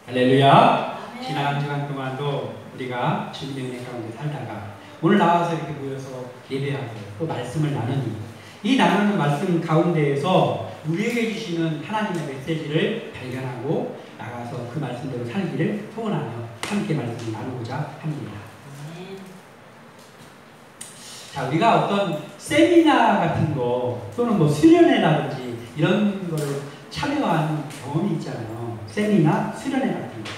할렐루야. 지난 한 주간 동안도 우리가 주님의 은혜 가운데 살다가 오늘 나와서 이렇게 모여서 예배하고 또 말씀을 나누니 이 나누는 말씀 가운데에서 우리에게 주시는 하나님의 메시지를 발견하고 나가서 그 말씀대로 살기를 소원하며 함께 말씀을 나누고자 합니다. 자, 우리가 어떤 세미나 같은 거 또는 뭐 수련회라든지 이런 거를 참여한 경험이 있잖아요. 세미나, 수련회 같은 거.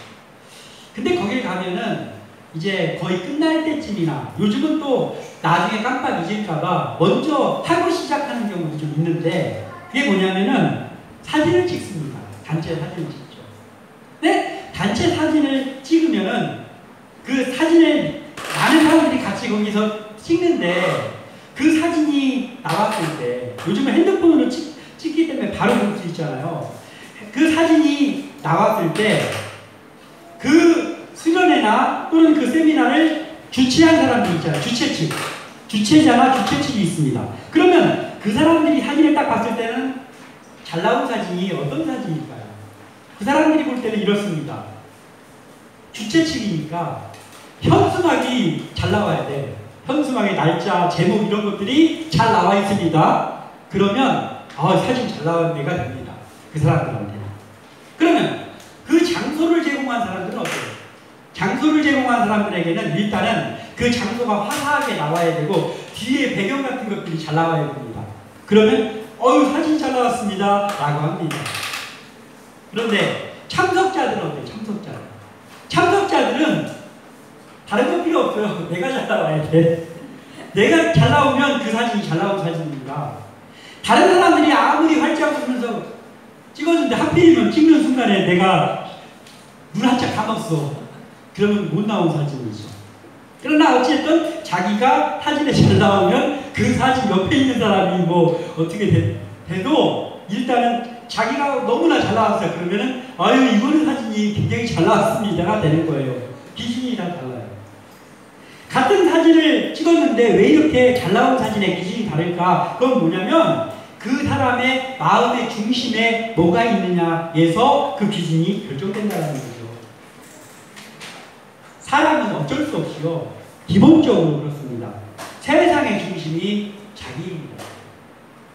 근데 거길 가면은 이제 거의 끝날 때쯤이나 요즘은 또 나중에 깜빡 잊을까봐 먼저 하고 시작하는 경우도 좀 있는데 그게 뭐냐면은 사진을 찍습니다. 단체 사진을 찍죠. 네? 단체 사진을 찍으면은 그 사진을 많은 사람들이 같이 거기서 찍는데 그 사진이 나왔을 때 요즘은 핸드폰으로 찍기 때문에 바로 볼 수 있잖아요. 그 사진이 나왔을 때 그 수련회나 또는 그 세미나를 주최한 사람들이 있잖아요. 주최측. 주최자나 주최측이 있습니다. 그러면 그 사람들이 사진을 딱 봤을 때는 잘 나온 사진이 어떤 사진일까요? 그 사람들이 볼 때는 이렇습니다. 주최측이니까 현수막이 잘 나와야 돼. 현수막의 날짜, 제목 이런 것들이 잘 나와 있습니다. 그러면 사진 잘 나왔네가 됩니다. 그 사람들한테는. 그러면 그 장소를 제공한 사람들은 어때요? 장소를 제공한 사람들에게는 일단은 그 장소가 화사하게 나와야 되고 뒤에 배경 같은 것들이 잘 나와야 됩니다. 그러면 사진 잘 나왔습니다 라고 합니다. 그런데 참석자들은 어때요? 참석자들은 다른 거 필요 없어요. 내가 잘 나와야 돼. 내가 잘 나오면 그 사진이 잘 나온 사진입니다. 다른 사람들이 아무리 활짝 웃으면서 찍었는데 하필이면 찍는 순간에 내가 눈 한짝 감았어. 그러면 못 나온 사진이죠. 그러나 어쨌든 자기가 사진에 잘 나오면 그 사진 옆에 있는 사람이 뭐 어떻게 돼도 일단은 자기가 너무나 잘 나왔어요. 그러면은 이거는 사진이 굉장히 잘 나왔습니다가 되는 거예요. 기준이 다 달라요. 같은 사진을 찍었는데 왜 이렇게 잘 나온 사진의 기준이 다를까? 그건 뭐냐면 그 사람의 마음의 중심에 뭐가 있느냐에서 그 기준이 결정된다는 거죠. 사람은 어쩔 수 없이요. 기본적으로 그렇습니다. 세상의 중심이 자기입니다.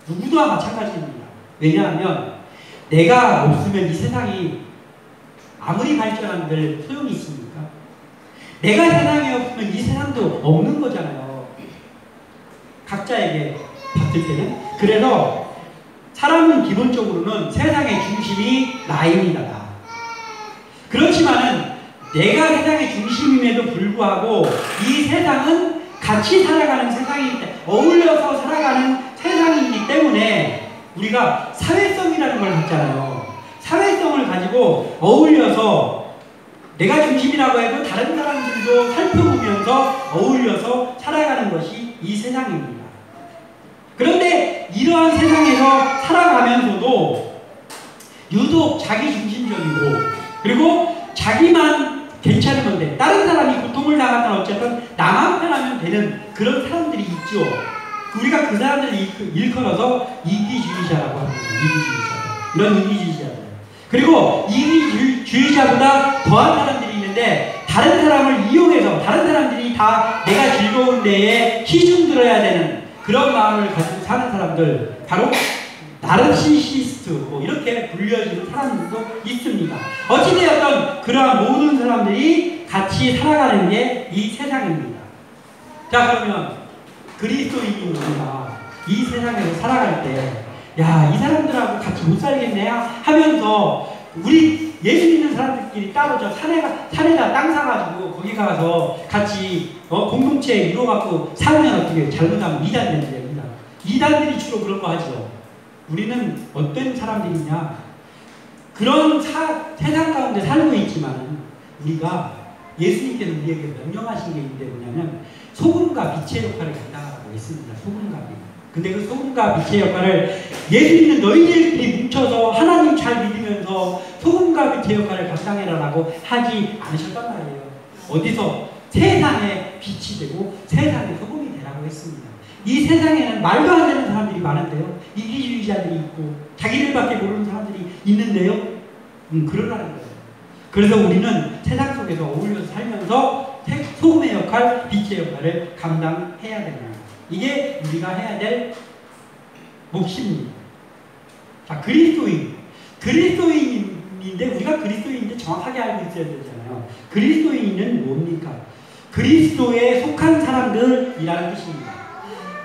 누구나 마찬가지입니다. 왜냐하면 내가 없으면 이 세상이 아무리 발전한들 소용이 있습니까? 내가 세상에 없으면 이 세상도 없는 거잖아요. 각자에게 봤을 때는. 그래서 사람은 기본적으로는 세상의 중심이 나입니다. 그렇지만은 내가 세상의 중심임에도 불구하고 이 세상은 같이 살아가는 세상이기 때문에 어울려서 살아가는 세상이기 때문에 우리가 사회성이라는 걸 갖잖아요. 사회성을 가지고 어울려서 내가 중심이라고 해도 다른 사람들도 살펴보면서 어울려서 살아가는 것이 이 세상입니다. 그런데 이러한 세상에서 살아가면서도 유독 자기중심적이고 그리고 자기만 괜찮으면 돼. 다른 사람이 고통을 당하든 어쨌든 나만 편하면 되는 그런 사람들이 있죠. 우리가 그 사람들을 일컬어서 이기주의자라고 합니다. 이기주의자. 이런 이기주의자들. 그리고 이기주의자보다 더한 사람들이 있는데 다른 사람을 이용해서 다른 사람들이 다 내가 즐거운 데에 희중 들어야 되는 그런 마음을 가지고 사는 사람들 바로 나르시시스트 이렇게 불려지는 사람들도 있습니다. 어찌되었든 그러한 모든 사람들이 같이 살아가는 게 이 세상입니다. 자, 그러면 그리스도인인 우리가 이 세상에서 살아갈 때 이 사람들하고 같이 못 살겠네 하면서 우리 예수 믿는 사람들끼리 따로 저 산에다 땅 사가지고 거기 가서 같이 공동체 이루어갖고 살면 어떻게 잘못하면 이단 되는데 이단들이 주로 그런 거 하죠. 우리는 어떤 사람들이냐? 그런 세상 가운데 살고 있지만 우리가 예수님께서 우리에게 명령하신 게 있는데 뭐냐면 소금과 빛의 역할을 감당하라고 했습니다. 소금과 빛. 근데 그 소금과 빛의 역할을 예수 믿는 너희들끼리 뭉쳐서 하나님 잘 믿으면서 소금과 빛의 역할을 감당해라라고 하지 않으셨단 말이에요. 어디서? 세상에 빛이 되고 세상에 소금이 되라고 했습니다. 이 세상에는 말도 안 되는 사람들이 많은데요. 이기주의자들이 있고 자기들밖에 모르는 사람들이 있는데요. 그러라는 거예요. 그래서 우리는 세상 속에서 어울려서 살면서 소금의 역할, 빛의 역할을 감당해야 됩니다. 이게 우리가 해야 될 몫입니다. 자, 그리스도인인데 우리가 그리스도인인데 정확하게 알고 있어야 되잖아요. 그리스도인은 뭡니까? 그리스도에 속한 사람들이라는 뜻입니다.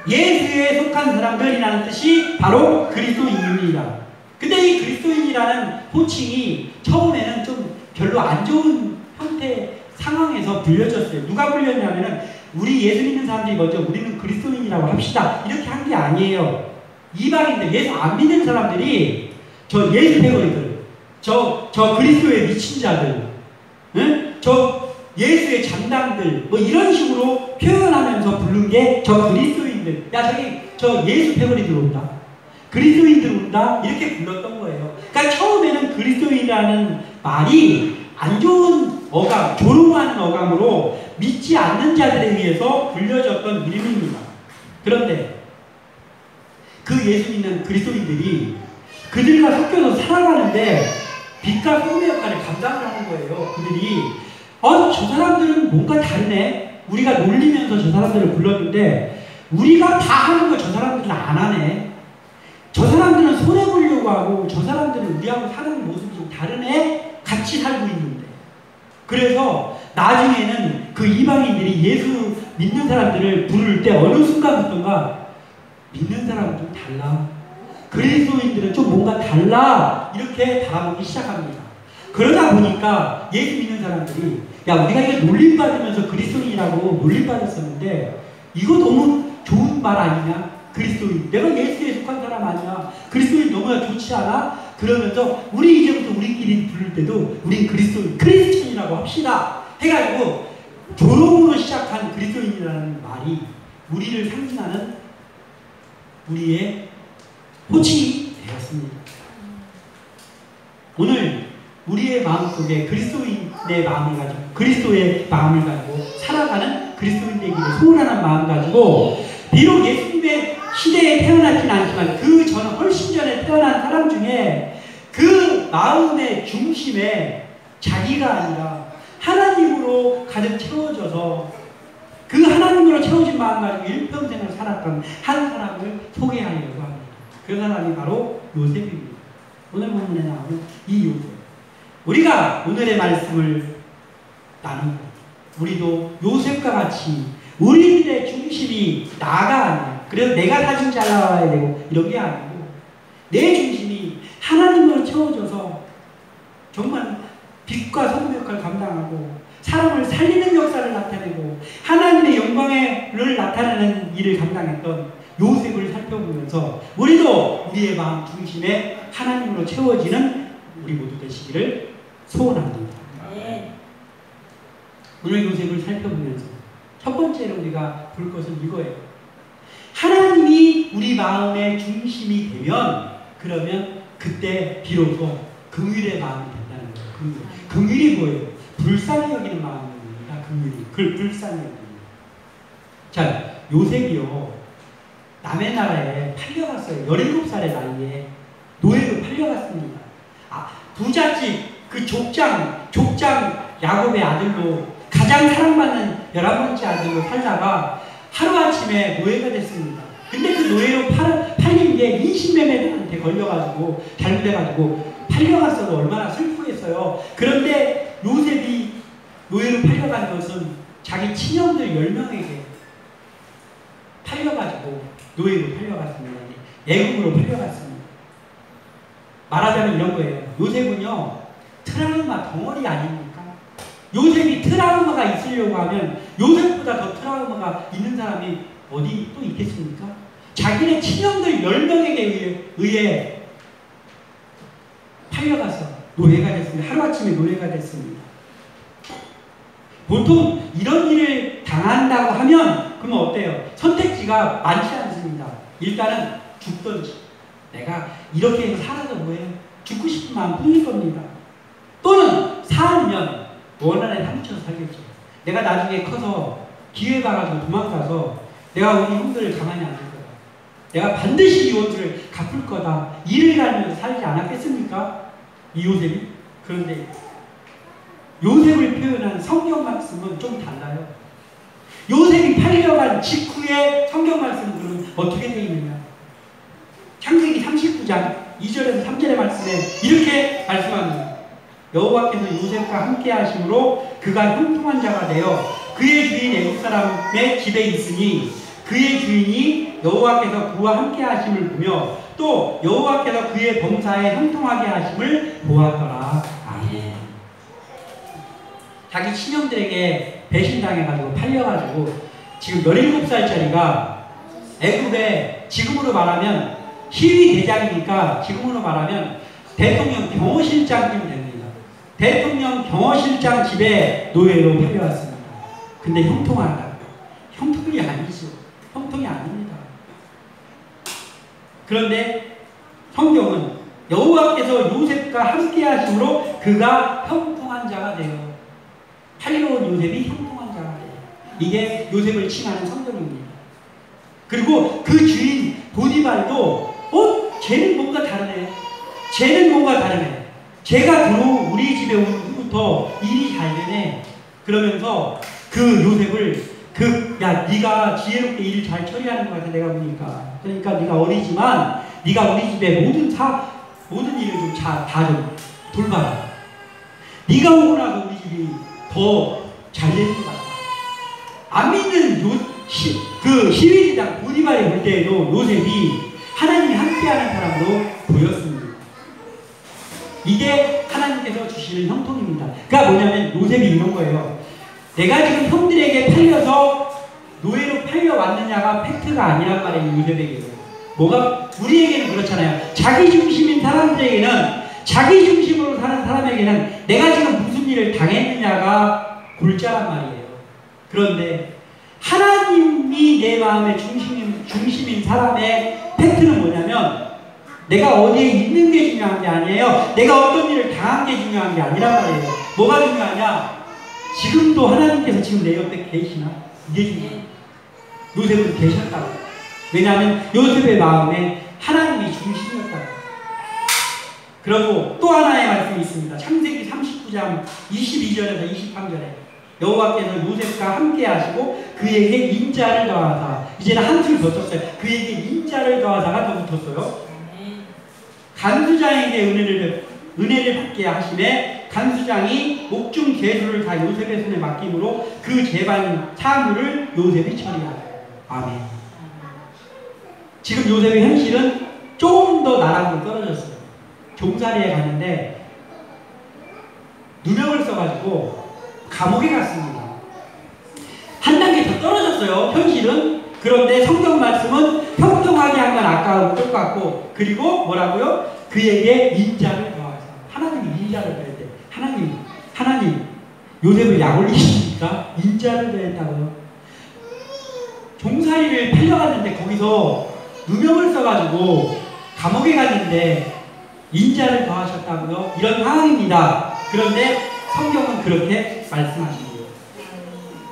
예수에 속한 사람들이라는 뜻이 바로 그리스도인입니다. 근데 이 그리스도인이라는 호칭이 처음에는 좀 별로 안 좋은 형태 상황에서 불려졌어요. 누가 불렸냐면은 우리 예수 믿는 사람들이 먼저 우리는 그리스도인이라고 합시다. 이렇게 한 게 아니에요. 이방인들, 예수 안 믿는 사람들이 저 예수 패거리들, 저 그리스도의 미친 자들, 응? 저 예수의 장당들, 뭐 이런 식으로 표현하면서 부른 게 저 그리스도인들. 야, 저 예수 패거리들 온다. 그리스도인들 온다. 이렇게 불렀던 거예요. 그러니까 처음에는 그리스도인이라는 말이 안 좋은 어감, 조롱하는 어감으로 믿지 않는 자들에 의해서 불려졌던 이름입니다. 그런데 그 예수 믿는 그리스도인들이 그들과 섞여서 살아가는데 빛과 소금의 역할을 감당을 하는 거예요. 그들이 저 사람들은 뭔가 다르네. 우리가 놀리면서 저 사람들을 불렀는데 우리가 다 하는 거 저 사람들은 안 하네. 저 사람들은 손해보려고 하고 저 사람들은 우리하고 사는 모습이 좀 다르네. 같이 살고 있는데. 그래서 나중에는 그 이방인들이 예수 믿는 사람들을 부를 때 어느 순간부터인가 믿는 사람은 좀 달라. 그리스도인들은 좀 뭔가 달라. 이렇게 바라보기 시작합니다. 그러다 보니까 예수 믿는 사람들이 야, 우리가 이거 놀림받으면서 그리스도인이라고 놀림받았었는데 이거 너무 좋은 말 아니냐? 그리스도인. 내가 예수에 속한 사람 아니야. 그리스도인 너무나 좋지 않아? 그러면서 우리 이제부터 우리끼리 부를 때도 우린 크리스천이라고 합시다. 해가지고 조롱으로 시작한 그리스도인이라는 말이 우리를 상징하는 우리의 호칭이 되었습니다. 오늘 우리의 마음속에 그리스도인의 마음을 가지고 그리스도의 마음을 가지고 살아가는 그리스도인 되기를 소원하는 마음 가지고 비록 예수님의 시대에 태어났진 않지만 그 전 훨씬 전에 태어난 사람 중에 그 마음의 중심에 자기가 아니라 하나님으로 가득 채워져서 그 하나님으로 채워진 마음 가지고 일평생을 살았던 한 사람을 소개하려고 합니다. 그 사람이 바로 요셉입니다. 오늘 본문에 나오는 이 요셉. 우리가 오늘의 말씀을 나누고 우리도 요셉과 같이 우리들의 중심이 나가 아니야. 그래서 내가 사진 잘 나와야 되고 이런 게 아니고 내 중심이 하나님으로 채워져서 정말 빛과 소금의 역할을 감당하고 사람을 살리는 역사를 나타내고 하나님의 영광을 나타내는 일을 감당했던 요셉을 살펴보면서 우리도 우리의 마음 중심에 하나님으로 채워지는 우리 모두 되시기를 소원합니다. 네. 오늘 요셉을 살펴보면서 첫 번째로 우리가 볼 것은 이거예요. 하나님이 우리 마음의 중심이 되면 그러면 그때 비로소 긍휼의 마음이 된다는 거예요. 긍휼이 뭐예요? 불쌍히 여기는 마음입니다. 긍휼이. 불쌍히 여기는. 자, 요셉이요. 남의 나라에 팔려갔어요. 17살의 나이에 노예로 팔려갔습니다. 부잣집 그 족장 야곱의 아들로 가장 사랑받는 11번째 아들로 살다가 하루아침에 노예가 됐습니다. 근데 그 노예로 팔린 게 인신매매한테 걸려가지고 잘못해가지고 팔려갔어도 얼마나 슬프겠어요. 그런데 요셉이 노예로 팔려간 것은 자기 친형들 10명에게 팔려가지고 노예로 팔려갔습니다. 애국으로 팔려갔습니다. 말하자면 이런 거예요. 요셉은요 트라우마 덩어리 아닙니까? 요셉이 트라우마가 있으려고 하면 요셉보다 더 트라우마가 있는 사람이 어디 또 있겠습니까? 자기네 친형들 10명에게 의해 팔려가서 노예가 됐습니다. 하루아침에 노예가 됐습니다. 보통 이런 일을 당한다고 하면 그러면 어때요? 선택지가 많지 않습니다. 일단은 죽든지 내가 이렇게 살아서 뭐해요? 죽고 싶은 마음 뿐일 겁니다. 또는 살면 원한에 사무쳐서 살겠죠. 내가 나중에 커서 기회가 가지고 도망가서 내가 우리 형들을 가만히 안 둘 거다. 내가 반드시 이 원수를 갚을 거다. 이를 갈면서 살지 않았겠습니까? 이 요셉이? 그런데 요셉을 표현한 성경 말씀은 좀 달라요. 요셉이 팔려간 직후에 성경 말씀은 그럼 어떻게 되어 있느냐? 창세기 39장 2절에서 3절의 말씀에 이렇게 말씀합니다. 여호와께서 요셉과 함께 하심으로 그가 형통한 자가 되어 그의 주인 애굽 사람의 집에 있으니 그의 주인이 여호와께서 그와 함께 하심을 보며 또 여호와께서 그의 범사에 형통하게 하심을 보았더라. 아멘. 자기 친형들에게 배신당해가지고 팔려가지고 지금 17살짜리가 애굽에 지금으로 말하면 시위 대장이니까 지금으로 말하면 대통령 경호실장쯤 됩니다. 대통령 경호실장 집에 노예로 팔려왔습니다. 근데 형통하다. 형통이 아니죠. 형통이 아닙니다. 그런데 성경은 여호와께서 요셉과 함께 하심으로 그가 형통한 자가 되어 팔려온 요셉이 형통한 자가 돼요. 이게 요셉을 칭하는 성경입니다. 그리고 그 주인 보디발도 쟤는 뭔가 다르네. 쟤는 뭔가 다르네. 쟤가 우리 집에 온 후부터 일이 잘 되네. 그러면서 그 요셉을 야 네가 지혜롭게 일을 잘 처리하는 것 같아 내가 보니까. 그러니까 네가 어리지만 네가 우리 집에 모든 일을 좀 다 좀 돌봐라. 네가 오고 나서 우리 집이 더 잘 되는 것 같아. 안 믿는 그 시위대장 보디발이 볼 때에도 요셉이 하나님이 함께하는 사람으로 보였습니다. 이게 하나님께서 주시는 형통입니다. 그러니까 뭐냐면 요셉이 이런 거예요. 내가 지금 형들에게 팔려서 노예로 팔려왔느냐가 팩트가 아니란 말이에요. 요셉에게는. 우리에게는 그렇잖아요. 자기 중심인 사람들에게는, 자기 중심으로 사는 사람에게는 내가 지금 무슨 일을 당했느냐가 골자란 말이에요. 그런데 하나님이 내 마음의 중심인 사람의 팩트는 뭐냐면 내가 어디에 있는 게 중요한 게 아니에요. 내가 어떤 일을 당한 게 중요한 게 아니란 말이에요. 뭐가 중요하냐? 지금도 하나님께서 지금 내 옆에 계시나? 이게 중요해요. 요셉은 계셨다고. 왜냐하면 요셉의 마음에 하나님이 중심이었다고. 그리고 또 하나의 말씀이 있습니다. 창세기 39장 22절에서 23절에 여호와께서 요셉과 함께 하시고 그에게 인자를 더하사. 이제는 한술 더 썼어요. 그에게 인자를 더하사가 더 붙었어요. 간수장에게 은혜를 받게 하심에 간수장이 목중 계수를 다 요셉의 손에 맡김으로 그 재반 사물을 요셉이 처리하라. 아멘. 지금 요셉의 현실은 조금 더 나락으로 떨어졌어요. 종살이에 갔는데 누명을 써가지고 감옥에 갔습니다. 한 단계 더 떨어졌어요. 현실은. 그런데 성경 말씀은 평등하게 한 건 아까하고 똑같고, 그리고 뭐라고요? 그에게 인자를 더하사. 하나님이 인자를 더했대. 하나님 요셉을 약 올리시니까 인자를 더했다고요. 종살이를 팔려갔는데 거기서 누명을 써가지고 감옥에 갔는데 인자를 더하셨다고요? 이런 상황입니다. 그런데 성경은 그렇게 말씀하십니다.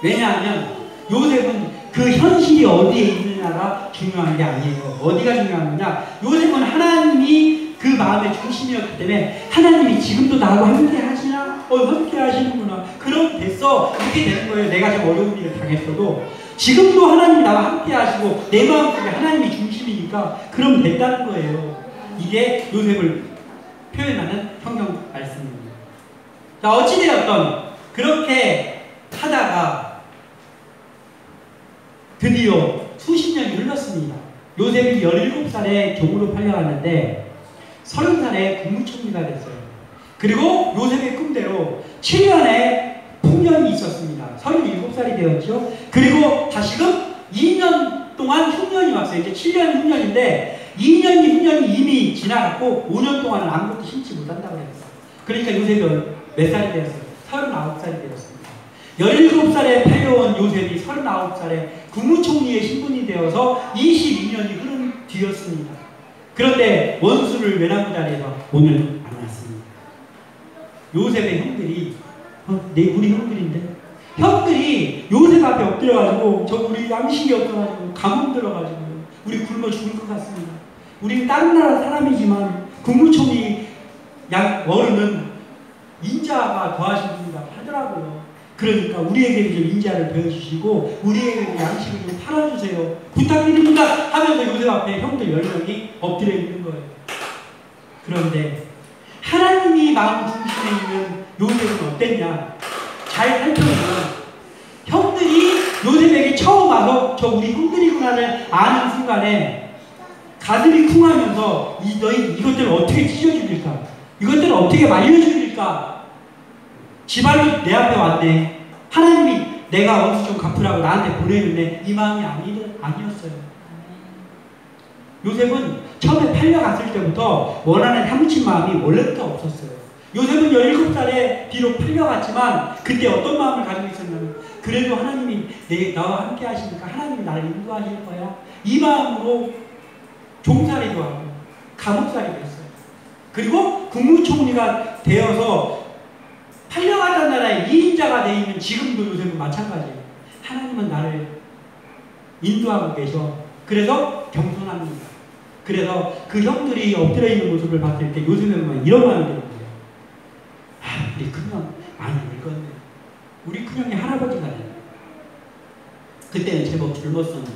왜냐하면 요셉은 그 현실이 어디에 있느냐가 중요한 게 아니에요. 어디가 중요한 거냐? 요셉은 하나님이 그 마음의 중심이었기 때문에 하나님이 지금도 나하고 함께 하시나? 함께 하시는구나. 그럼 됐어. 이렇게 되는 거예요. 내가 좀 어려운 일을 당했어도 지금도 하나님이 나와 함께 하시고 내 마음속에 하나님이 중심이니까 그럼 됐다는 거예요. 이게 요셉을 표현하는 성경 말씀입니다. 자, 어찌되었던 그렇게 하다가 드디어 수십 년이 흘렀습니다. 요셉이 17살에 종으로 팔려갔는데 30살에 국무총리가 됐어요. 그리고 요셉의 꿈대로 7년의 풍년이 있었습니다. 37살이 되었죠. 그리고 다시금 2년 동안 흉년이 왔어요. 이제 7년 흉년인데 2년 흉년이 이미 지나갔고 5년 동안은 아무것도 심지 못한다고 했어요. 그러니까 요셉이 몇 살이 되었어요? 39살이 되었습니다. 17살에 팔려온 요셉이 39살에 국무총리의 신분이 되어서 22년이 흐른 뒤였습니다. 그런데 원수를 외나무 자리에서 오늘 만났습니다. 요셉의 형들이 우리 형들인데 형들이 요셉 앞에 엎드려가지고 저 우리 양식이 없어가지고 감옥 들어가지고 우리 굶어 죽을 것 같습니다. 우리는 다른 나라 사람이지만 국무총리 어른은 인자가 더하신 분이라고 하더라고요. 그러니까 우리에게도 좀 인자를 배워주시고 우리에게도 양식을 좀 팔아주세요. 부탁드립니다 하면서 요셉 앞에 형들 10명이 엎드려 있는 거예요. 그런데 하나님이 마음 중심에 있는 요셉은 어땠냐? 잘 살펴보면 형들이 요셉에게 처음 와서 저 우리 형들이구나를 아는 순간에 가슴이 쿵하면서 너희 이것들을 어떻게 찢어줄까? 이것들을 어떻게 말려줄까? 지발로 내 앞에 왔네. 하나님이 내가 원수 좀 갚으라고 나한테 보내는데 이 마음이 아니었어요. 요셉은 처음에 팔려갔을 때부터 원하는 사무친 마음이 원래부터 없었어요. 요셉은 17살에 비록 팔려갔지만 그때 어떤 마음을 가지고 있었냐면 그래도 하나님이 나와 함께 하시니까 하나님이 나를 인도하실 거야. 이 마음으로 종살이도 하고 감옥살이도 했어요. 그리고 국무총리가 되어서 팔려갔던 나라의 2인자가 되어 있는 지금도 요셉은 마찬가지예요. 하나님은 나를 인도하고 계셔. 그래서 겸손합니다. 그래서 그 형들이 엎드려 있는 모습을 봤을 때 요셉은 이런 마음이 드는 거예요. 아, 우리 큰형 많이 늙었네. 우리 큰형이 할아버지가 됐네. 그때는 제법 젊었었는데.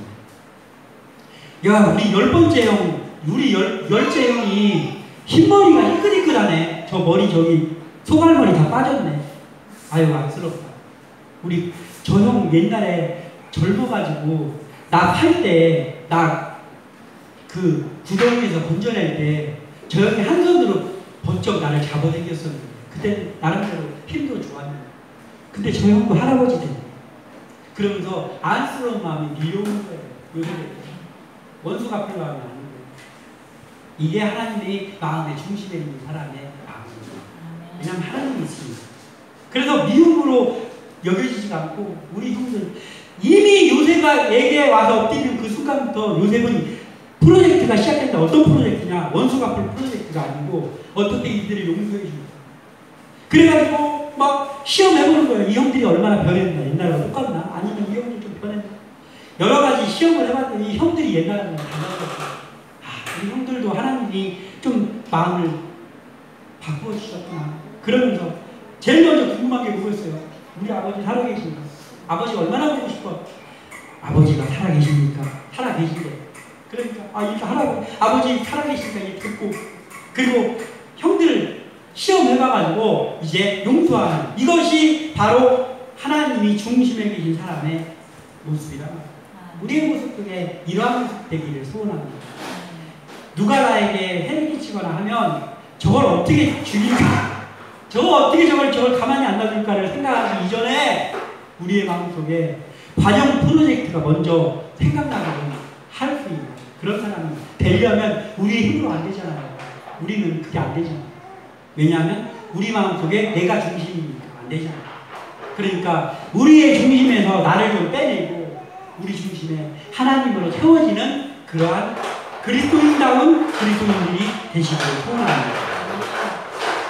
야, 우리 10번째 형, 우리 열째 형이 흰머리가 희끗희끗하네. 저 머리 저기 소갈머리 다 빠졌네. 아유, 안쓰럽다. 우리 저 형 옛날에 젊어가지고 나 팔 때, 나 그 구덩이에서 건져낼 때 저 형이 한 손으로 번쩍 나를 잡아당겼었는데 그때 나름대로 힘도 좋았는데 근데 저 형도 할아버지 됐네. 그러면서 안쓰러운 마음이 밀려오는 거예요. 요새 원수 갚으려고 하면 안 돼요. 이게 하나님의 마음의 중심에 있는 사람의 마음입니다. 왜냐하면 하나님이 있으니까. 그래서 미움으로 여겨지지 않고 우리 형들 이미 요셉에게 와서 엎드리는 그 순간부터 요셉은 프로젝트가 시작된다. 어떤 프로젝트냐? 원수 갚을 프로젝트가 아니고 어떻게 이들을 용서해 줍니다. 그래가지고 막 시험해보는 거예요. 이 형들이 얼마나 변했나? 옛날과 똑같나? 아니면 이 형들이 좀 변했나? 여러 가지 시험을 해봤더니 이 형들이 옛날에는 달라졌어요. 아, 우리 형들도 하나님이 좀 마음을 바꿔주셨구나. 그러면서 제일 먼저 궁금한 게 뭐였어요? 우리 아버지 살아계십니까? 아버지 얼마나 보고 싶어? 아버지가 살아계십니까? 살아계신대. 그러니까 아버지 살아계시니까 이제 듣고 그리고 형들 시험해봐가지고 이제 용서하는 이것이 바로 하나님이 중심에 계신 사람의 모습이다. 우리의 모습 속에 이러한 모습 되기를 소원합니다. 누가 나에게 해를 끼치거나 하면 저걸 어떻게 죽일까? 저걸 가만히 안 놔둘까를 생각하기 이전에 우리의 마음속에 관영 프로젝트가 먼저 생각나게 할 수 있는 그런 사람이 되려면 우리의 힘으로 안 되잖아요. 우리는 그게 안 되잖아요. 왜냐하면 우리 마음속에 내가 중심이니까 안 되잖아요. 그러니까 우리의 중심에서 나를 좀 빼내고 우리 중심에 하나님으로 채워지는 그러한 그리스도인다운 그리스도인들이 되시기를 소원합니다.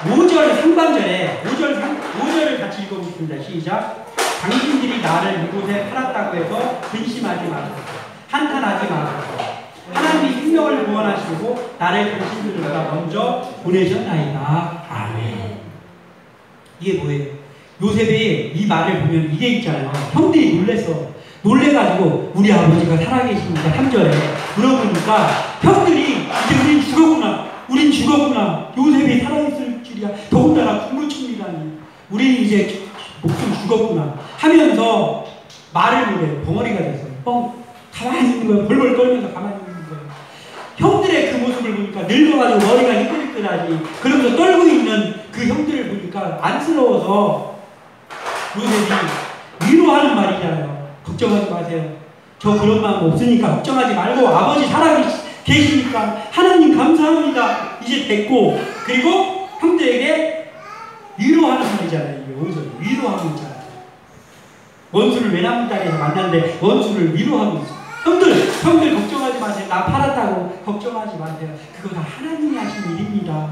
5절 상반절에 5절을 같이 읽어보겠습니다. 시작. 당신들이 나를 이곳에 팔았다고 해서 근심하지 마소서. 한탄하지 마소서. 하나님이 생명을 구원하시고 나를 당신들보다 먼저 보내셨나이다. 아멘. 이게 뭐예요? 요셉이 이 말을 보면 이게 있잖아요. 형들이 놀래가지고 우리 아버지가 살아계십니다. 3절에 물어보니까 형들이 이제 우린 죽었구나. 요셉이 살아있을 줄이야. 더군다나 국무총리라니. 우리는 이제 목숨 죽었구나. 하면서 말을 못해요. 벙어리가 됐어요. 가만히 있는 거예요. 벌벌 떨면서 가만히 있는 거예요. 형들의 그 모습을 보니까 늙어가지고 머리가 희끗희끗하지. 그러면서 떨고 있는 그 형들을 보니까 안쓰러워서 요셉이 위로하는 말이잖아요. 걱정하지 마세요. 저 그런 마음 없으니까 걱정하지 말고 아버지 살아계시니까 하나님 감사합니다. 이제 됐고 그리고 형들에게 위로하는 말이잖아요. 이게 어디서 위로하고 있잖아요. 원수를 외나무 다리에서 만났는데 원수를 위로하고 있어요. 형들 걱정하지 마세요. 나 팔았다고 걱정하지 마세요. 그거 다 하나님이 하신 일입니다.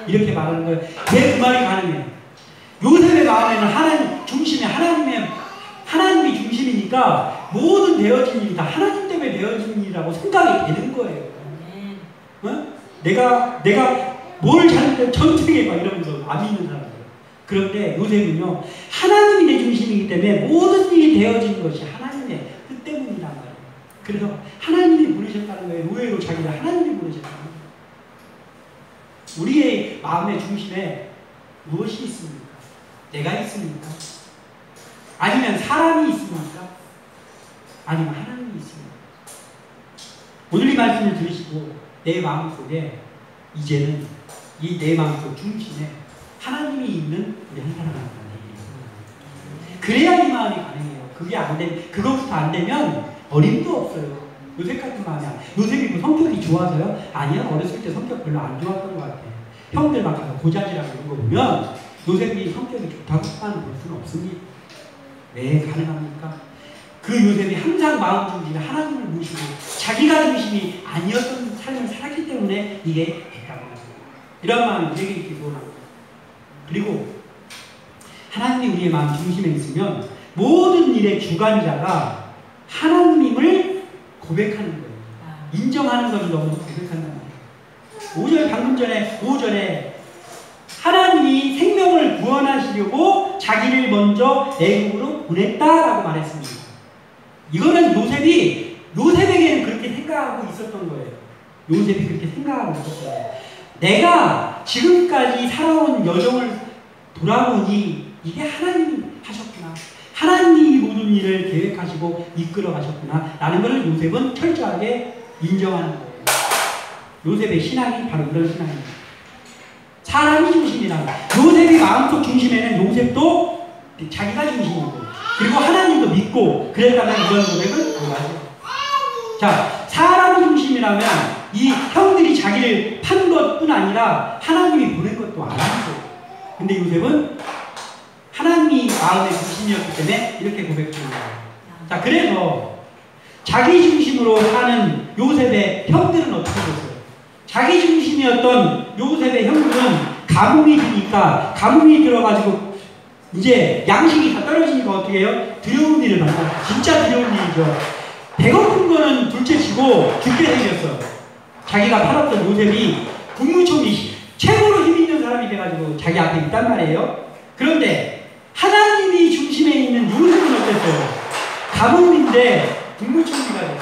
이렇게 말하는 거예요. 왜 그 말이 가능해요? 요셉의 마음에는 하나님 중심에 하나님이 중심이니까 모든 되어진 일이 다 하나님 때문에 되어진 일이라고 생각이 되는 거예요. 어? 내가 뭘 잘못했 전쟁해 막 이러면서 안 믿는 사람들. 그런데 요셉은요, 하나님이 내 중심이기 때문에 모든 일이 되어지는 것이 하나님의 뜻 때문이란 말이에요. 그래서 하나님이 부르셨다는 거예요. 노예로 자기를 하나님이 부르셨다는 거예요. 우리의 마음의 중심에 무엇이 있습니까? 내가 있습니까? 아니면 사람이 있습니까? 아니면 하나님이 있습니까? 오늘 이 말씀을 들으시고 내 마음속에 이제는 이 내 마음속 중심에 하나님이 있는 우리 한 사람 한 사람 그래야 이 마음이 가능해요. 그게 안 되면, 그것부터 안 되면 어림도 없어요. 요셉 같은 마음이 아니야. 요셉이 뭐 성격이 좋아서요? 아니요. 어렸을 때 성격 별로 안 좋았던 것 같아요. 형들 막 가서 고자질하고 이런 거 보면 요셉이 성격이 좋다고 볼 수는 없습니다. 왜 가능합니까? 그 요셉이 항상 마음 중심에 하나님을 모시고 자기가 중심이 아니었던 삶을 살았기 때문에 이게 됐다고 합니다. 이런 마음이 우리에게 있기 소원합니다. 그리고 하나님이 우리의 마음 중심에 있으면 모든 일의 주관자가 하나님임을 고백하는 거예요. 인정하는 것을 너무 고백한단 말이에요. 방금 전에 5절에 하나님이 생명을 구원하시려고 자기를 먼저 애국으로 보냈다라고 말했습니다. 이거는 요셉에게는 그렇게 생각하고 있었던 거예요. 요셉이 그렇게 생각하고 있었어요. 내가 지금까지 살아온 여정을 돌아보니 이게 하나님이 하셨구나. 하나님이 모든 일을 계획하시고 이끌어 가셨구나. 라는 것을 요셉은 철저하게 인정하는 거예요. 요셉의 신앙이 바로 이런 신앙입니다. 사람이 중심이라고. 요셉이 마음속 중심에는 요셉도 자기가 중심이고 그리고 하나님도 믿고 그랬다면 이런 고백을 하죠. 자, 사람이 중심이라면 이 형들이 자기를 판 것뿐 아니라 하나님이 보낸 것도 알았어요. 근데 요셉은 하나님이 마음의 중심이었기 때문에 이렇게 고백하는 거예요. 자, 그래서 자기 중심으로 사는 요셉의 형들은 어떻게 됐어요? 자기 중심이었던 요셉의 형들은 가뭄이 드니까 가뭄이 들어가지고 이제 양식이 다 떨어지니까 어떻게 해요? 두려운 일을 만나요. 진짜 두려운 일이죠. 배고픈 거는 둘째치고 죽게 생겼어. 자기가 팔았던 요셉이 국무총리 최고로 힘 있는 사람이 돼가지고 자기 앞에 있단 말이에요. 그런데 하나님이 중심에 있는 요셉은 어땠어요? 가뭄인데 국무총리가 됐어요.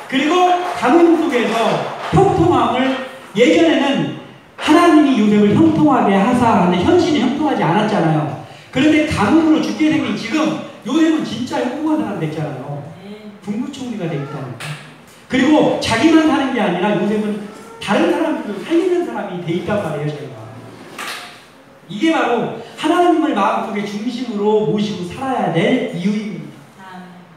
그리고 가뭄 속에서 형통함을 예전에는 하나님이 요셉을 형통하게 하사하는데 현실은 형통하지 않았잖아요. 그런데 가뭄으로 죽게 생긴 지금 요셉은 진짜 형통한 사람 됐잖아요. 국무총리가 됐다니까. 그리고 자기만 사는 게 아니라 요셉은 다른 사람들도 살리는 사람이 돼 있단 말이에요. 제가. 이게 바로 하나님을 마음속에 중심으로 모시고 살아야 될 이유입니다.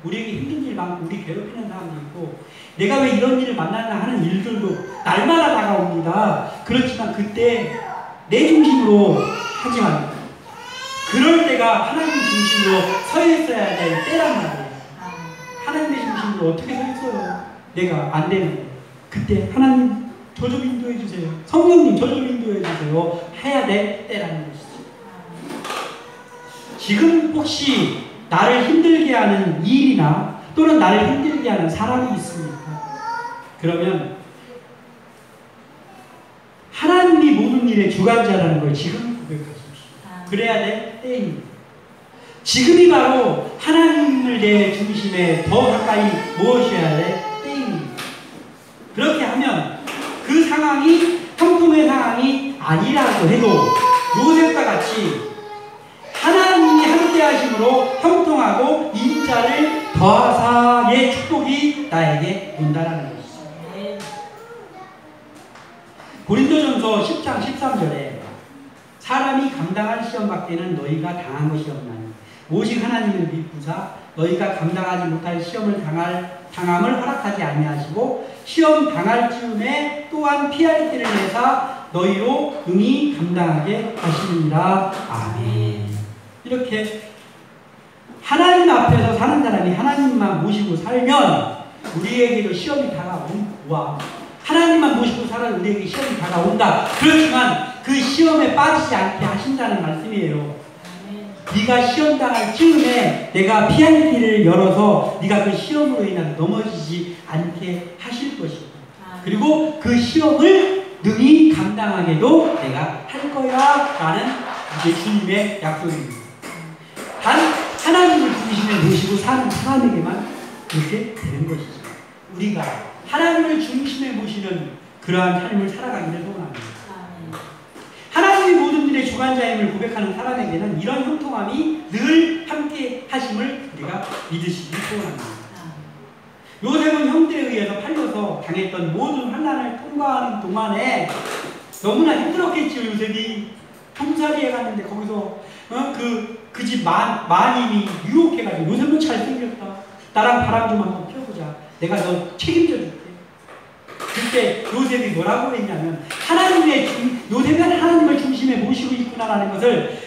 우리에게 힘든 일 많고 우리 괴롭히는 사람도 있고 내가 왜 이런 일을 만나나 하는 일들도 날마다 다가옵니다. 그렇지만 그때 내 중심으로 하지 말고 그럴 때가 하나님 중심으로 서 있어야 될 때란 말이에요. 하나님의 중심으로 어떻게 서 있어요? 내가 안 되는 거예요. 그때 하나님 저 좀 인도해 주세요. 성령님 저 좀 인도해 주세요. 해야 될 때라는 것이죠. 지금 혹시 나를 힘들게 하는 일이나 또는 나를 힘들게 하는 사람이 있습니까? 그러면 하나님이 모든 일의 주관자라는 걸 지금 고백하십시오. 그래야 될 때입니다. 지금이 바로 하나님을 내 중심에 더 가까이 모으셔야 될 때입니다. 그렇게 하면 그 상황이 형통의 상황이 아니라고 해도 요셉과 같이 하나님이 함께 하심으로 형통하고 인자를 더하사의 축복이 나에게 온다라는 것이죠. 고린도전서 10장 13절에 사람이 감당할 시험 밖에는 너희가 당한 것이 없나니 오직 하나님을 믿고자 너희가 감당하지 못할 시험을 당함을 허락하지 아니하시고 시험 당할 즈음에 또한 피할 길을 내사 너희로 능히 감당하게 하시느니라. 아멘. 이렇게 하나님 앞에서 사는 사람이 하나님만 모시고 살면 우리에게도 시험이 다가와. 하나님만 모시고 살아도 우리에게 시험이 다가온다. 그렇지만 그 시험에 빠지지 않게 하신다는 말씀이에요. 네가 시험 당할 즈음에 내가 피할 길을 열어서 네가 그 시험으로 인해서 넘어지지 않게 하실 것이고 그리고 그 시험을 능히 감당하게도 내가 할 거야 라는 이게 주님의 약속입니다. 단 하나님을 중심에 모시고 사는 사람에게만 그렇게 되는 것이죠. 우리가 하나님을 중심에 모시는 그러한 삶을 살아가기를 소원합니다. 하나님이 모든 일의 주관자임을 고백하는 사람에게는 이런 형통함이 늘 함께 하심을 우리가 믿으시기 소원합니다. 요셉은 형제에 의해서 팔려서 당했던 모든 환난을 통과하는 동안에 너무나 힘들었겠지요. 요셉이 통사리에 갔는데 거기서 그 집 마님이 유혹해가지고 요셉은 잘생겼다. 나랑 바람 좀 한번 피워보자. 내가 너 책임져 줄게. 그때 요셉이 뭐라고 했냐면 요셉은 하나님을 중심에 모시고 있구나라는 것을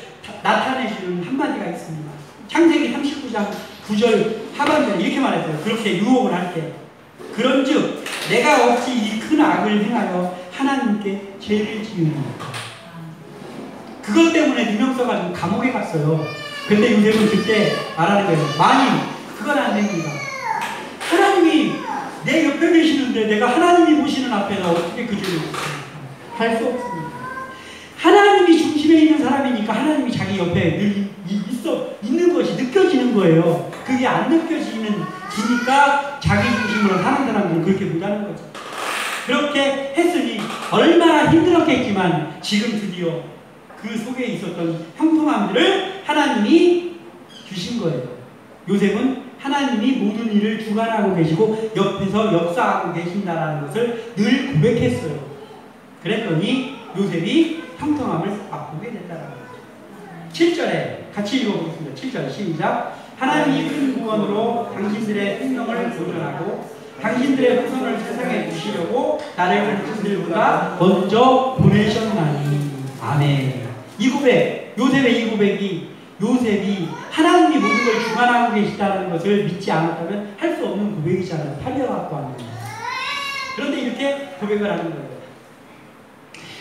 나타내주는 한마디가 있습니다. 창세기 39장 9절 하반절에 이렇게 말했어요. 그렇게 유혹을 할 때 그런즉 내가 어찌 이 큰 악을 행하여 하나님께 죄를 지으리까. 그것 때문에 누명 써가지고 감옥에 갔어요. 근데 요셉은 그때 말하는 거예요. 마님, 그건 안 됩니다. 하나님이 내 옆에 계시는데 내가 하나님이 보시는 앞에서 어떻게 그 죄를 짓습니까? 할 수 없습니다. 하나님이 중심에 있는 사람이니까 하나님이 자기 옆에 늘 있는 것이 느껴지는 거예요. 그게 안 느껴지니까 자기 중심으로 사는 사람들은 그렇게 못하는 거죠. 그렇게 했으니 얼마나 힘들었겠지만 지금 드디어 그 속에 있었던 형통함들을 하나님이 주신 거예요. 요셉은 하나님이 모든 일을 주관하고 계시고 옆에서 역사하고 계신다는 것을 늘 고백했어요. 그랬더니 요셉이 형통함을 맛보게 됐다는 거죠. 7절에 같이 읽어보겠습니다. 7절 시작. 하나님이 큰 구원으로 당신들의 생명을 보존하고 당신들의 후손을 세상에 주시려고 나를 당신들보다 먼저 보내셨나니. 아멘. 이 고백, 요셉의 이 고백이 요셉이 하나님이 모든 걸 주관하고 계시다는 것을 믿지 않았다면 할 수 없는 고백이잖아요. 팔려갖고 하는 거예요. 그런데 이렇게 고백을 하는 거예요.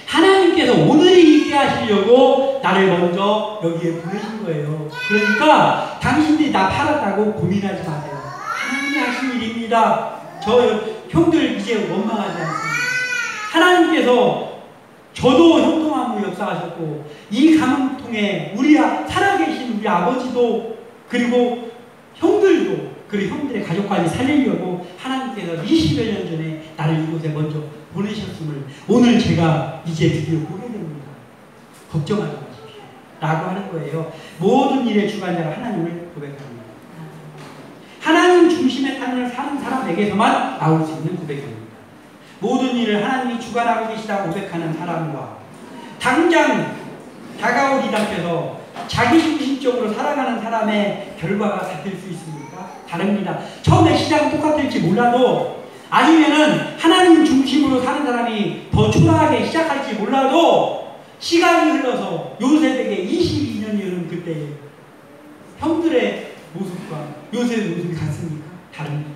하나님께서 오늘이 있게 하시려고 나를 먼저 여기에 보내신 거예요. 그러니까 당신들이 나 팔았다고 고민하지 마세요. 하나님이 하신 일입니다. 저 형들 이제 원망하지 않습니다. 하나님께서 저도 형통함으로 역사하셨고 이 가문 통해 살아계신 우리 아버지도 그리고 형들도 그리고 형들의 가족까지 살리려고 하나님께서 20여 년 전에 나를 이곳에 먼저 보내셨음을 오늘 제가 이제 드디어 보게 됩니다. 걱정하지 마십시오. 라고 하는 거예요. 모든 일의 주관자가 하나님을 고백합니다. 하나님 중심의 삶을 사는 사람에게서만 나올 수 있는 고백입니다. 모든 일을 하나님이 주관하고 계시다고 고백하는 사람과 당장 다가올 일 앞에서 자기중심적으로 살아가는 사람의 결과가 같을 수 있습니까? 다릅니다. 처음에 시작은 똑같을지 몰라도 아니면은 하나님 중심으로 사는 사람이 더 초라하게 시작할지 몰라도 시간이 흘러서 요셉에게 22년이 흐른 그때 형들의 모습과 요셉의 모습이 같습니까? 다릅니다.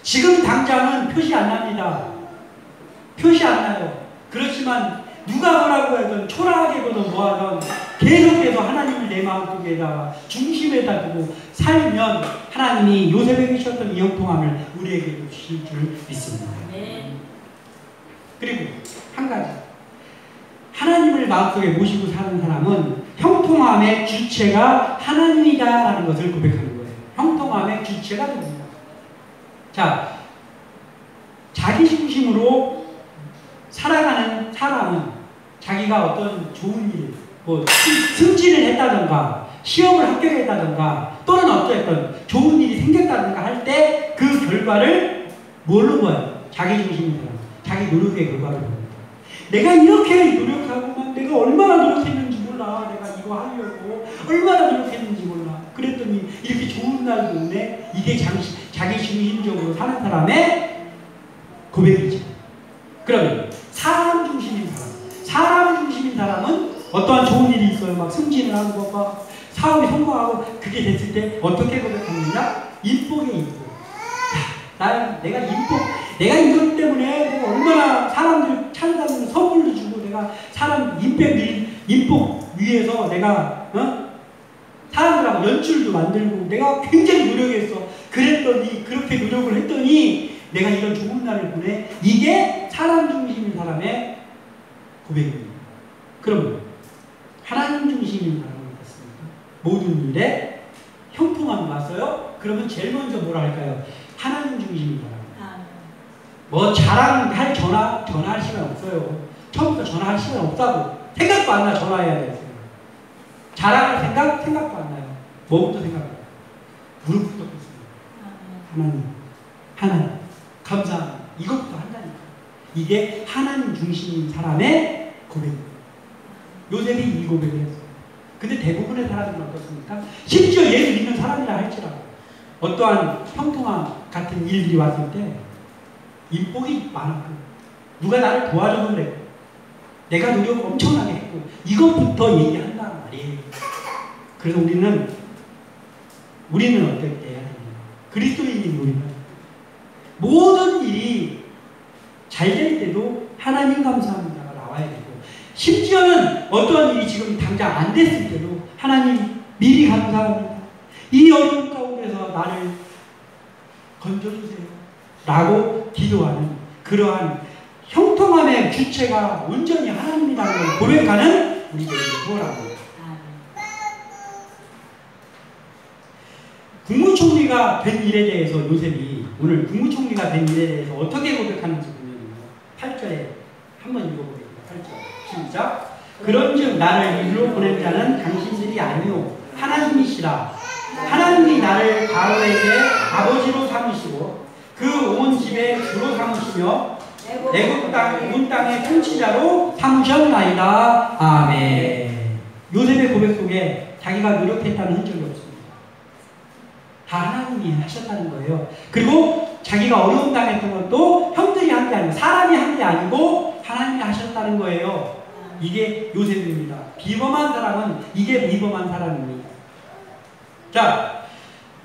지금 당장은 표시 안 납니다. 표시 안 나요. 그렇지만 누가 뭐라고 하든 초라하게 보든 뭐하든 계속해서 하나님을 내 마음속에다가 중심에다 두고 살면 하나님이 요셉에게 주셨던 이 형통함을 우리에게도 주실 줄 믿습니다. 그리고 한 가지, 하나님을 마음속에 모시고 사는 사람은 형통함의 주체가 하나님이다라는 것을 고백하는 거예요. 형통함의 주체가 누구입니까? 자, 자기 중심으로 살아가는 사람은 자기가 어떤 좋은 일, 승진을 했다던가 시험을 합격했다던가 또는 어떤 좋은 일이 생겼다던가 할 때 그 결과를 뭘로 봐요? 자기 중심인 사람, 자기 노력의 결과를 봅니다. 내가 이렇게 노력하고만 내가 얼마나 노력했는지 몰라. 내가 이거 하려고 얼마나 노력했는지 몰라. 그랬더니 이렇게 좋은 날도 오네. 이게 자기 중심적으로 사는 사람의 고백이죠. 그러면 사람 중심인 사람 중심인 사람은 어떠한 좋은 일이 있어요. 막 승진을 하고 막 사업이 성공하고 그게 됐을 때 어떻게 고백합니까? 인복의 인복. 내가 이것 때문에 내가 얼마나 사람들 찾아다니는 선물도 주고 내가 사람 인복 위해서 내가 사람들하고 연출도 만들고 내가 굉장히 노력했어. 그랬더니 그렇게 노력을 했더니 내가 이런 좋은 날을 보내. 이게 사람 중심인 사람의 고백입니다. 그럼 하나님 모든 일에 형통함이 왔어요? 그러면 제일 먼저 뭐라 할까요? 하나님 중심이다. 뭐 자랑할 전화할 시간 없어요. 처음부터 전화할 시간 없다고. 생각도 안 나. 전화해야 돼요. 자랑할 생각도 안 나요. 뭐부터 생각해요? 무릎부터 꿇습니다. 하나님 감사합니다. 이것부터 한다니까. 이게 하나님 중심인 사람의 고백입니다. 요셉이 이 고백을 했어요. 근데 대부분의 사람들은 어떻습니까? 심지어 예수 믿는 사람이라 할지라도 어떠한 형통함 같은 일들이 왔을 때 인복이 많았고 누가 나를 도와줘서 그랬고 내가 노력을 엄청나게 했고 이것부터 얘기한단 말이에요. 그래서 우리는 어떨 때 해야 됩니까? 그리스도인인 우리는 모든 일이 잘 될 때도 하나님 감사합니다가 나와야 되고 심지어는 어떠한 일이 지금 당장 안 됐을 때도 하나님 미리 감사합니다. 이 어려운 가운데서 나를 건져주세요. 라고 기도하는 그러한 형통함의 주체가 온전히 하나님이라는 걸 고백하는 우리들에게 부어랍니다. 국무총리가 된 일에 대해서 요셉이 오늘 국무총리가 된 일에 대해서 어떻게 고백하는지 보면 8절에 한번 읽어보겠습니다. 8절 시작. 그런즉 나를 일로 보낸 자는 당신들이 아니요 하나님이시라. 하나님이 나를 바로에게 아버지로 삼으시고 그 온 집에 주로 삼으시며 애굽 온 땅의 통치자로 삼으셨나이다. 아멘. 요셉의 고백 속에 자기가 노력했다는 흔적이 없습니다. 다 하나님이 하셨다는 거예요. 그리고 자기가 어려움 당했던 것도 형들이 한 게 아니고 사람이 한 게 아니고 하나님이 하셨다는 거예요. 이게 요셉입니다. 비범한 사람은 이게 비범한 사람입니다. 자,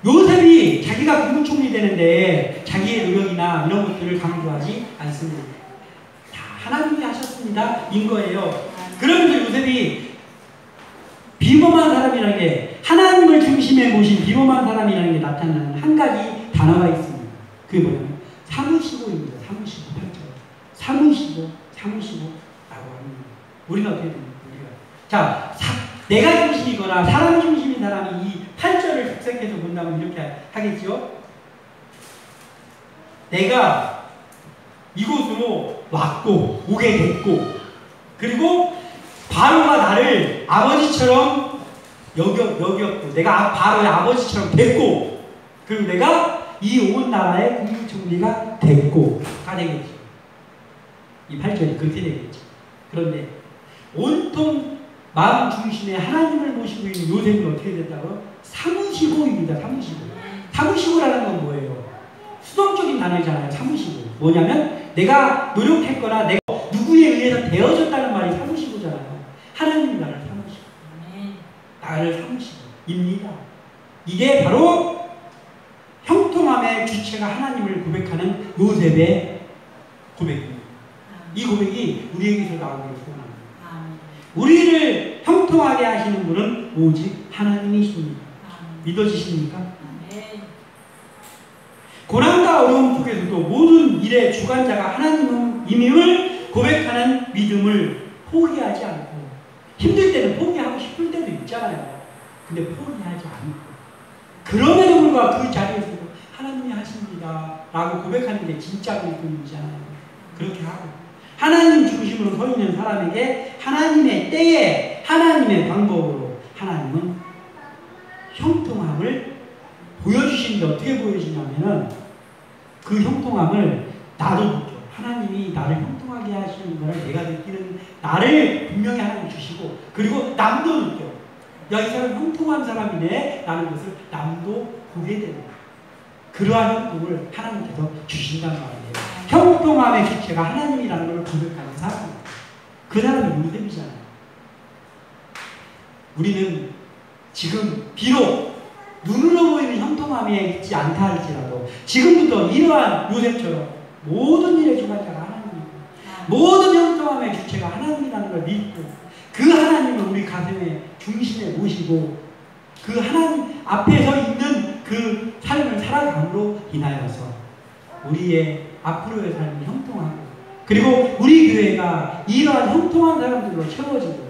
요셉이 자기가 국무총리 되는데 자기의 노력이나 이런 것들을 강조하지 않습니다. 다 하나님이 하셨습니다. 인 거예요. 그러면서 요셉이 비범한 사람이라는 게 하나님을 중심에 모신 비범한 사람이라는 게 나타나는 한 가지 단어가 있습니다. 그게 뭐냐면 사무시고입니다. 사무시고 8절. 사무시고 라고 합니다. 우리는 어떻게 됩니까? 자, 내가 중심이거나 사람 중심인 사람이 이 8절을 각색해서 본다면 이렇게 하겠죠. 내가 이곳으로 왔고 오게 됐고 그리고 바로가 나를 아버지처럼 여겼고 내가 바로의 아버지처럼 됐고 그리고 내가 이 온 나라의 국무총리가 됐고가 되겠죠. 이 8절이 그렇게 되겠죠. 그런데 온통 마음 중심에 하나님을 모시고 있는 요셉은 어떻게 됐다고요? 사무시고입니다. 사무시고라는 건 뭐예요? 수동적인 단어잖아요. 사무시고. 뭐냐면 내가 노력했거나 내가 누구에 의해서 되어졌다는 말이 사무시고잖아요. 하나님이 나를 사무시고. 나를 사무시고입니다. 이게 바로 형통함의 주체가 하나님을 고백하는 요셉의 고백입니다. 이 고백이 우리에게서 나오기를 소원합니다. 우리를 형통하게 하시는 분은 오직 하나님이십니다. 믿어지십니까? 고난과 어려움 속에서도 모든 일의 주관자가 하나님임을 고백하는 믿음을 포기하지 않고 힘들 때는 포기하고 싶을 때도 있잖아요. 근데 포기하지 않고 그럼에도 불구하고 그 자리에서도 하나님이 하십니다 라고 고백하는 게 진짜 믿음이잖아요. 그렇게 하고 하나님 중심으로 서 있는 사람에게 하나님의 때에 하나님의 방법으로 하나님은 형통함을 보여주시는데 어떻게 보여주냐면은 그 형통함을 나도 느껴. 하나님이 나를 형통하게 하시는 것을 내가 느끼는 나를 분명히 하나님 주시고 그리고 남도 느껴. 야, 이 사람 형통한 사람이네 라는 것을 남도 보게 되는 거예요. 그러한 형통을 하나님께서 주신단 말이에요. 형통함의 주체가 하나님이라는 걸 고백하는 사람. 그 사람이 요셉이잖아요. 우리는 지금 비록 눈으로 보이는 형통함이 있지 않다 할지라도 지금부터 이러한 요셉처럼 모든 일의 주관자가 하나님이고 모든 형통함의 주체가 하나님이라는 걸 믿고 그 하나님을 우리 가슴의 중심에 모시고 그 하나님 앞에 서 있는 그 삶을 살아감으로 인하여서 우리의 앞으로의 삶이 형통하고 그리고 우리 교회가 이러한 형통한 사람들로 채워지고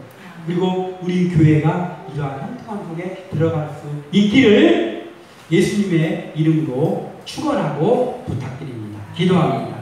그리고 우리 교회가 이러한 형통함 속에 들어갈 수 있기를 예수님의 이름으로 축원하고 부탁드립니다. 기도합니다.